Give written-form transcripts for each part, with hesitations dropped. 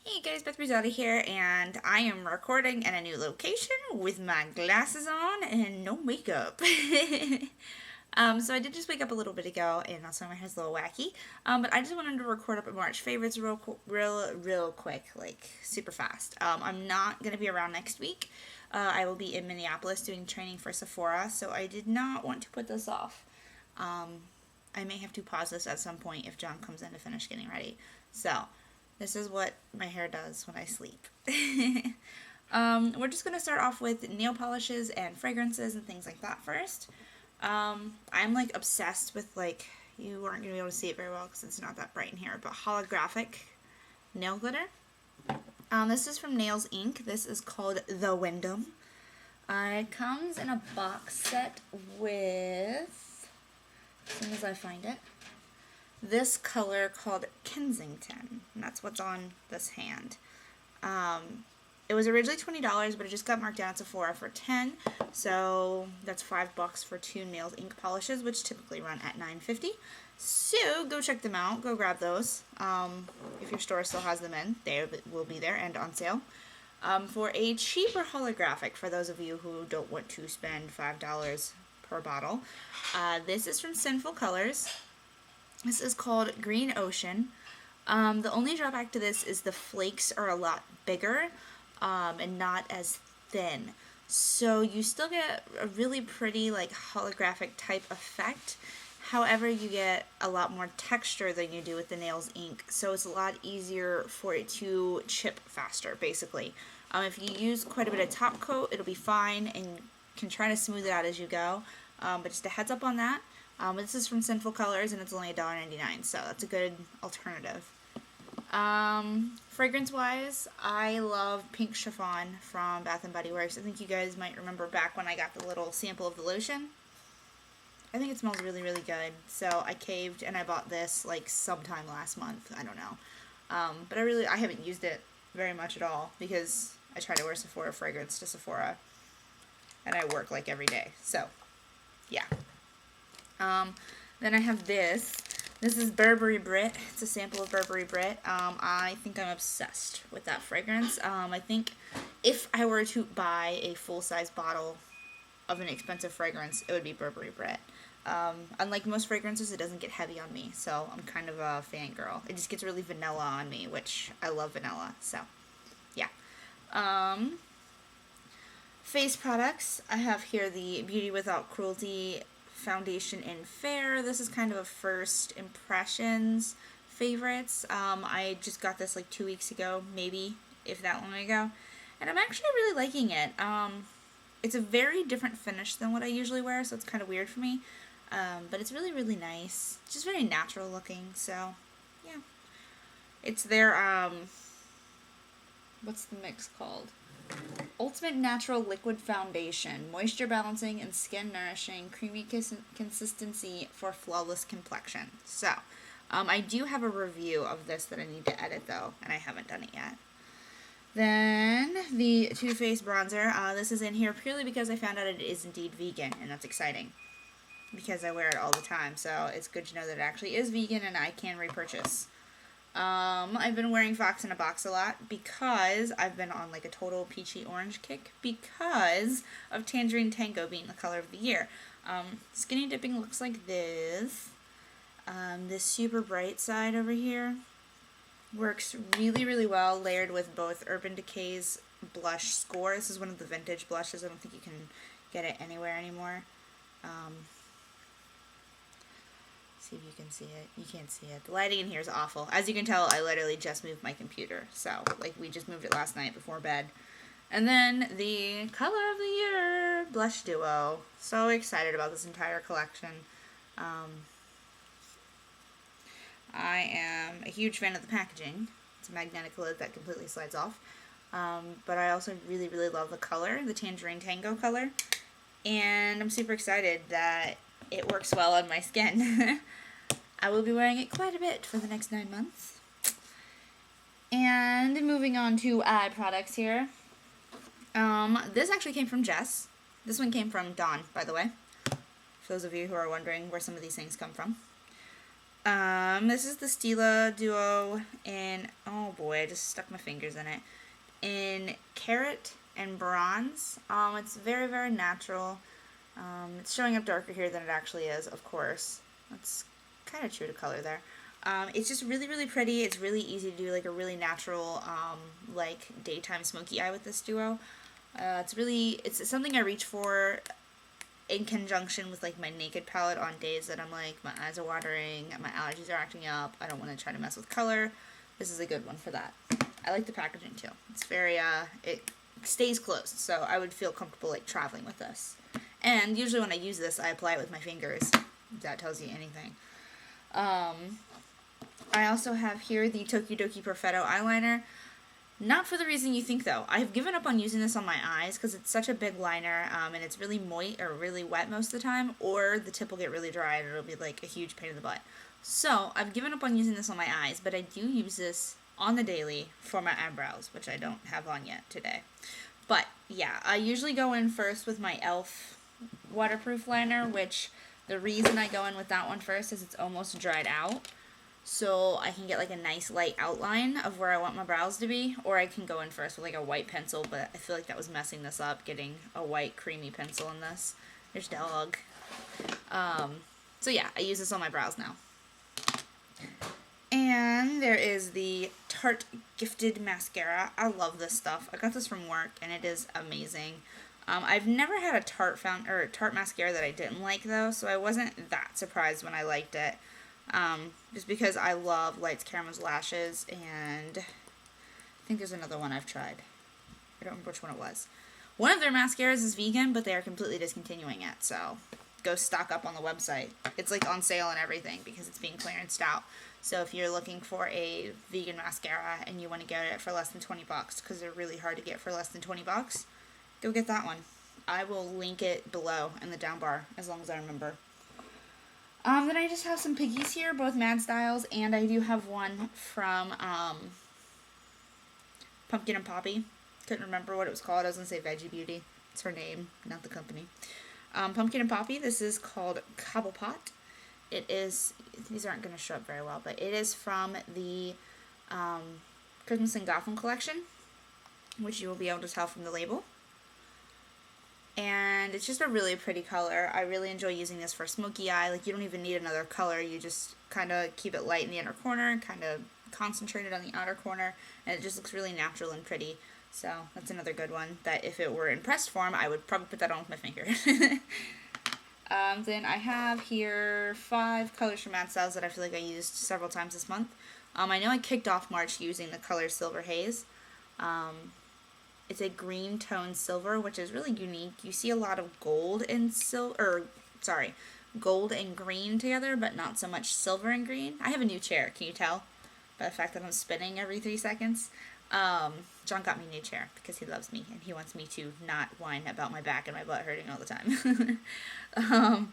Hey guys, Beth Brizzotti here, and I am recording in a new location with my glasses on and no makeup. So I did just wake up a little bit ago, and also my hair's a little wacky. But I just wanted to record up at March favorites real quick, like super fast. I'm not gonna be around next week. I will be in Minneapolis doing training for Sephora, so I did not want to put this off. I may have to pause this at some point if John comes in to finish getting ready. So. This is what my hair does when I sleep. We're just going to start off with nail polishes and fragrances and things like that first. I'm like obsessed with you aren't going to be able to see it very well because it's not that bright in here, but holographic nail glitter. This is from Nails Inc. This is called the Wyndham. It comes in a box set with, as soon as I find it, this color called Kensington, and that's what's on this hand. It was originally $20, but it just got marked down at Sephora for $10, so that's $5 for two Nails Ink polishes, which typically run at $9.50. So go check them out, go grab those. If your store still has them in, they will be there and on sale. For a cheaper holographic, for those of you who don't want to spend $5 per bottle, this is from Sinful Colors. This is called Green Ocean. The only drawback to this is the flakes are a lot bigger and not as thin. So you still get a really pretty holographic type effect. However, you get a lot more texture than you do with the Nails Ink. So it's a lot easier for it to chip faster, basically. If you use quite a bit of top coat, it'll be fine and you can try to smooth it out as you go. But just a heads up on that. This is from Sinful Colors, and it's only $1.99, so that's a good alternative. Fragrance-wise, I love Pink Chiffon from Bath & Body Works. I think you guys might remember back when I got the little sample of the lotion. I think it smells really, really good. So I caved, and I bought this sometime last month. I don't know. But I haven't used it very much at all because I try to wear Sephora fragrance to Sephora, and I work every day. So, yeah. Then I have this. This is Burberry Brit. It's a sample of Burberry Brit. I think I'm obsessed with that fragrance. I think if I were to buy a full-size bottle of an expensive fragrance, it would be Burberry Brit. Unlike most fragrances, it doesn't get heavy on me, so I'm kind of a fangirl. It just gets really vanilla on me, which I love vanilla, so yeah. Face products. I have here the Beauty Without Cruelty foundation in Fair. This is kind of a first impressions favorites. I just got this 2 weeks ago, maybe, if that long ago, and I'm actually really liking it. It's a very different finish than what I usually wear, so it's kind of weird for me, but it's really, really nice. It's just very natural looking, so yeah. It's their, what's the mix called? Ultimate Natural Liquid Foundation. Moisture balancing and skin nourishing. Creamy consistency for flawless complexion. So, I do have a review of this that I need to edit though, and I haven't done it yet. Then, the Too Faced Bronzer. This is in here purely because I found out it is indeed vegan, and that's exciting. Because I wear it all the time, so it's good to know that it actually is vegan and I can repurchase. I've been wearing Fox in a Box a lot because I've been on a total peachy orange kick because of Tangerine Tango being the color of the year. Skinny dipping looks like this. This super bright side over here works really, really well, layered with both Urban Decay's blush Score. This is one of the vintage blushes. I don't think you can get it anywhere anymore. See if you can see it. You can't see it. The lighting in here is awful. As you can tell, I literally just moved my computer. So, we just moved it last night before bed. And then the color of the year, Blush Duo. So excited about this entire collection. I am a huge fan of the packaging. It's a magnetic lid that completely slides off. But I also really, really love the color, the Tangerine Tango color. And I'm super excited that it works well on my skin. I will be wearing it quite a bit for the next 9 months. And moving on to eye products here. This actually came from Jess. This one came from Dawn, by the way. For those of you who are wondering where some of these things come from. This is the Stila Duo in, oh boy, I just stuck my fingers in it, in Karat and Bronze. It's very, very natural. It's showing up darker here than it actually is, of course. That's kind of true to color there. It's just really, really pretty. It's really easy to do like a really natural, like daytime smoky eye with this duo. It's something I reach for in conjunction with like my naked palette on days that I'm like, my eyes are watering, my allergies are acting up, I don't want to try to mess with color. This is a good one for that. I like the packaging too. It's very, it stays closed, so I would feel comfortable like traveling with this. And usually when I use this, I apply it with my fingers. If that tells you anything. I also have here the Tokidoki Perfetto eyeliner. Not for the reason you think though. I've given up on using this on my eyes because it's such a big liner, and it's really moist or really wet most of the time, or the tip will get really dry and it'll be like a huge pain in the butt. So I've given up on using this on my eyes, but I do use this on the daily for my eyebrows, which I don't have on yet today. But yeah, I usually go in first with my e.l.f. waterproof liner, which the reason I go in with that one first is it's almost dried out. So I can get like a nice light outline of where I want my brows to be, or I can go in first with like a white pencil, but I feel like that was messing this up, getting a white creamy pencil in this. There's dog. So yeah, I use this on my brows now. And there is the Tarte Gifted Mascara. I love this stuff. I got this from work and it is amazing. I've never had a Tarte mascara that I didn't like though, so I wasn't that surprised when I liked it. Just because I love Lights, Cameras, Lashes, and I think there's another one I've tried. I don't remember which one it was. One of their mascaras is vegan, but they are completely discontinuing it, so go stock up on the website. It's like on sale and everything because it's being clearanced out. So if you're looking for a vegan mascara and you want to get it for less than 20 bucks, because they're really hard to get for less than 20 bucks, go get that one. I will link it below in the down bar as long as I remember. Then I just have some piggies here, both Mad Styles, and I do have one from Pumpkin and Poppy. Couldn't remember what it was called. I was going to say Veggie Beauty. It's her name, not the company. Pumpkin and Poppy, this is called Cobblepot. It is, these aren't going to show up very well, but it is from the Christmas and Gotham collection, which you will be able to tell from the label. And it's just a really pretty color. I really enjoy using this for smoky eye. Like, you don't even need another color. You just kind of keep it light in the inner corner, kind of concentrate it on the outer corner, and it just looks really natural and pretty. So that's another good one that if it were in pressed form, I would probably put that on with my finger. Then I have here 5 colors from Mad Styles that I feel like I used several times this month. I know I kicked off March using the color Silver Haze. It's a green tone silver, which is really unique. You see a lot of gold and gold and green together, but not so much silver and green. I have a new chair, can you tell? By the fact that I'm spinning every 3 seconds. John got me a new chair because he loves me and he wants me to not whine about my back and my butt hurting all the time.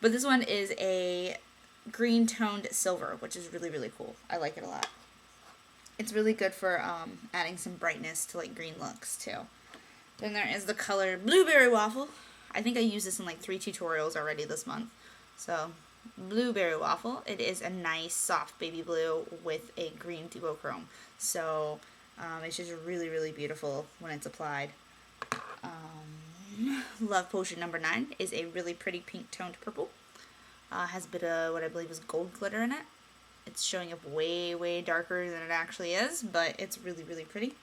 But this one is a green toned silver, which is really, really cool. I like it a lot. It's really good for adding some brightness to like green looks too. Then there is the color Blueberry Waffle. I think I used this in like 3 tutorials already this month. So Blueberry Waffle. It is a nice soft baby blue with a green duochrome. So it's just really, really beautiful when it's applied. Love Potion number 9 is a really pretty pink toned purple. Has a bit of what I believe is gold glitter in it. It's showing up way, way darker than it actually is, but it's really, really pretty.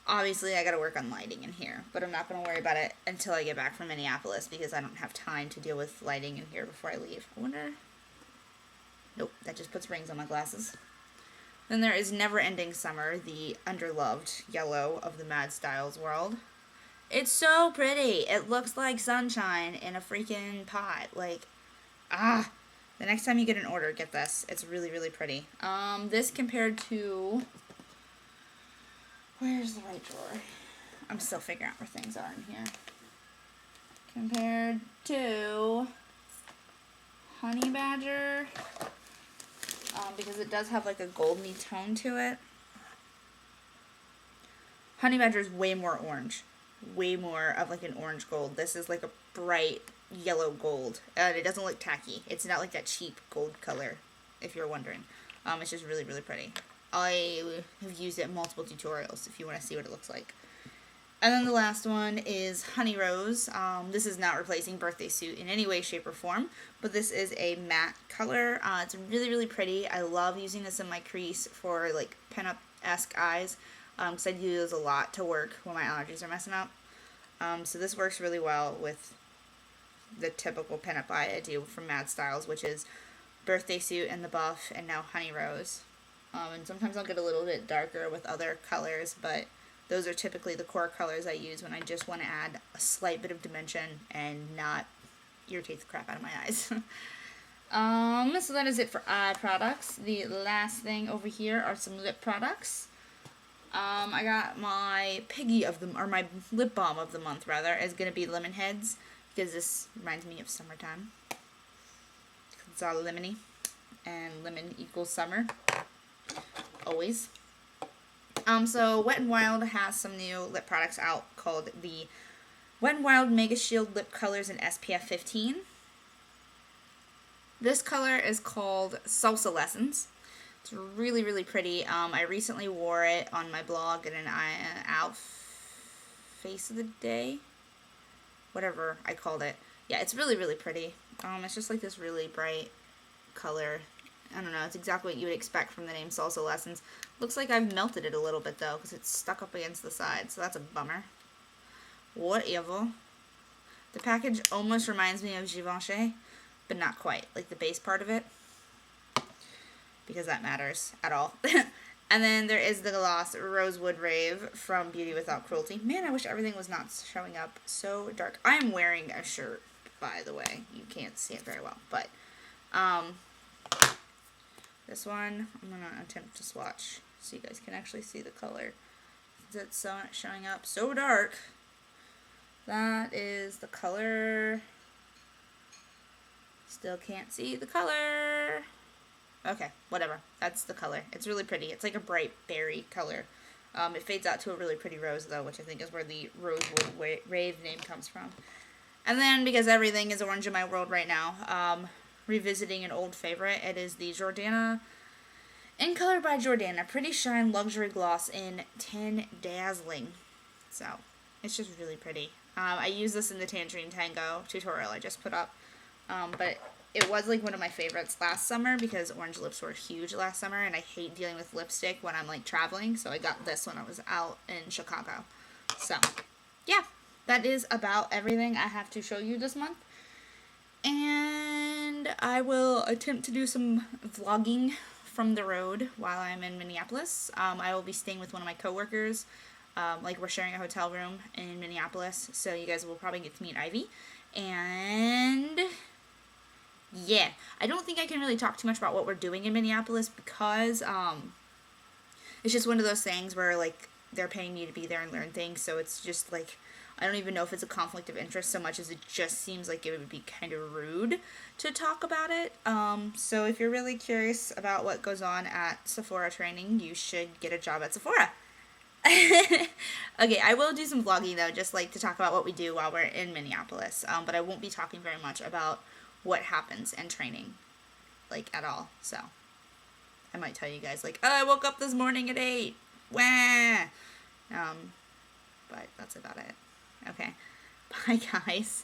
Obviously, I gotta work on lighting in here, but I'm not gonna worry about it until I get back from Minneapolis because I don't have time to deal with lighting in here before I leave. I wonder... Nope, that just puts rings on my glasses. Then there is Never Ending Summer, the underloved yellow of the Mad Styles world. It's so pretty. It looks like sunshine in a freaking pot. Like, the next time you get an order, get this. It's really, really pretty. This compared to... Where's the right drawer? I'm still figuring out where things are in here. Compared to Honey Badger, because it does have like a golden tone to it. Honey Badger is way more orange. Way more of like an orange gold. This is like a bright yellow gold. And it doesn't look tacky. It's not like that cheap gold color, if you're wondering. It's just really, really pretty. I have used it in multiple tutorials if you want to see what it looks like. And then the last one is Honey Rose. This is not replacing Birthday Suit in any way, shape, or form, but this is a matte color. It's really, really pretty. I love using this in my crease for like pinup-esque eyes, because I do those a lot to work when my allergies are messing up. So this works really well with the typical pinup eye I do from Mad Styles, which is Birthday Suit and the Buff, and now Honey Rose. And sometimes I'll get a little bit darker with other colors, but those are typically the core colors I use when I just want to add a slight bit of dimension and not irritate the crap out of my eyes. So that is it for eye products. The last thing over here are some lip products. I got my my lip balm of the month, rather, is going to be Lemon Heads, because this reminds me of summertime. It's all lemony, and lemon equals summer. Always. So Wet n Wild has some new lip products out called the Wet n Wild Mega Shield Lip Colors in SPF 15. This color is called Salsa Lessons. It's really, really pretty. I recently wore it on my blog in an face of the day, whatever I called it. Yeah, it's really, really pretty. It's just like this really bright color. I don't know, it's exactly what you would expect from the name Salsa Lessons. Looks like I've melted it a little bit though, because it's stuck up against the side, so that's a bummer. Whatever. The package almost reminds me of Givenchy, but not quite, like the base part of it, because that matters at all. And then there is the gloss Rosewood Rave from Beauty Without Cruelty. Man, I wish everything was not showing up so dark. I am wearing a shirt, by the way. You can't see it very well, but this one, I'm going to attempt to swatch so you guys can actually see the color. It's so showing up so dark. That is the color. Still can't see the color. Okay, whatever. That's the color. It's really pretty. It's like a bright berry color. It fades out to a really pretty rose, though, which I think is where the Rosewood Rave name comes from. And then, because everything is orange in my world right now, revisiting an old favorite. It is the Jordana In Color by Jordana Pretty Shine Luxury Gloss in 10 Dazzling. So, it's just really pretty. I used this in the Tangerine Tango tutorial I just put up. But it was like one of my favorites last summer because orange lips were huge last summer and I hate dealing with lipstick when I'm like traveling. So I got this when I was out in Chicago. So, yeah. That is about everything I have to show you this month. And I will attempt to do some vlogging from the road while I'm in Minneapolis. I will be staying with one of my coworkers. Like, we're sharing a hotel room in Minneapolis, so you guys will probably get to meet Ivy. And yeah, I don't think I can really talk too much about what we're doing in Minneapolis because it's just one of those things where, like, they're paying me to be there and learn things, so it's just, like, I don't even know if it's a conflict of interest so much as it just seems like it would be kind of rude to talk about it. So if you're really curious about what goes on at Sephora training, you should get a job at Sephora. Okay, I will do some vlogging though, just like to talk about what we do while we're in Minneapolis. But I won't be talking very much about what happens in training, like, at all. So I might tell you guys, like, oh, I woke up this morning at 8. Wah! But that's about it. Okay. Bye, guys.